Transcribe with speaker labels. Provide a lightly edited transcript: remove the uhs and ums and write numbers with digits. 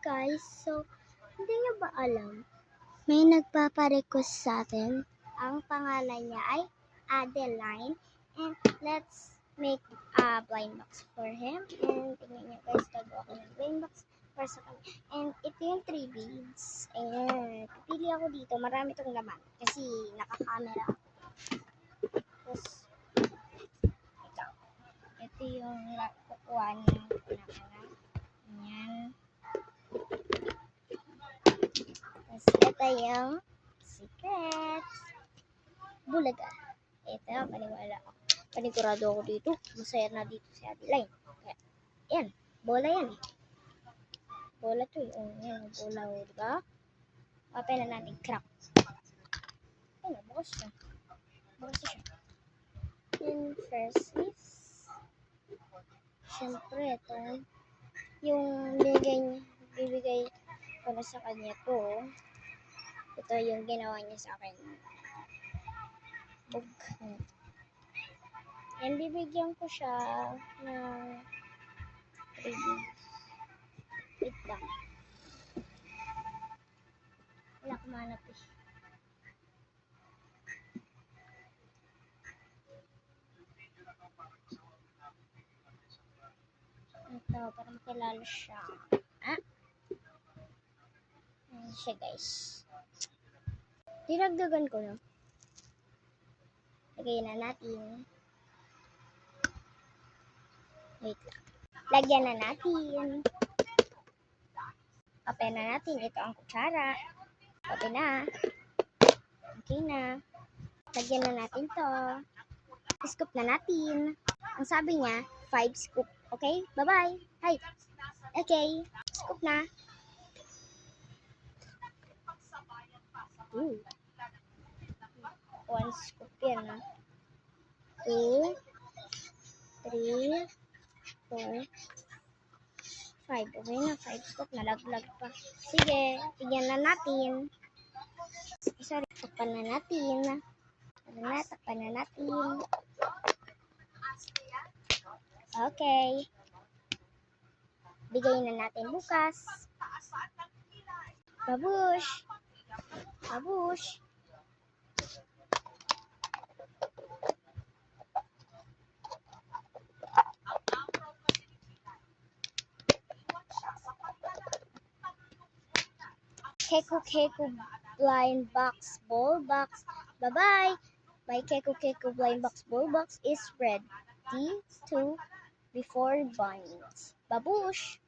Speaker 1: Guys, so hindi niyo ba alam? May nagpapa-request sa atin. Ang pangalan niya ay Adeline. And let's make a blind box for him. And tingnan niyo guys, gagawa ko ng blind box para sa kanya. And ito yung 3 beads. Ayan. Pipili ako dito. Marami itong laman. Kasi naka-camera. Tapos, ito yung kukuha ng anak. Ayan. Tapos, ito yung secrets. Bulaga. Ito, panigurado ako dito. Masaya na dito si Adeline. Kaya, yan. Bola yan eh. Bola to eh. Yan, bola o, diba? Open na natin. Crack. Ano, bukas siya. And first is, syempre, ito. Yung bibigay ko na sa kanya to. Ito yung ginawa niya sa akin. Book. And bibigyan ko siya ng freebies. Wait lang. Wala ko manap eh. Ito, para makilala siya. Ayan siya guys. Dinagdagan ko na. Lagyan na natin. Wait lang. Lagyan na natin. Open na natin. Ito ang kutsara. Open na. Okay na. Lagyan na natin to. Scoop na natin. Ang sabi niya, 5 scoop. Okay? Bye-bye. Hi. Okay. Scoop na. 1 scoop yan, ha? 2, 3, 4, 5. Okay na, 5 scoop. Nalaglag pa. Sige, tignan na natin. Sorry, takpan na natin. Takpan na natin. Okay. Bigay na natin bukas. Babush! Babush! Keku blind box ball box. Bye-bye! My Keku blind box ball box is ready to before buying. Babush!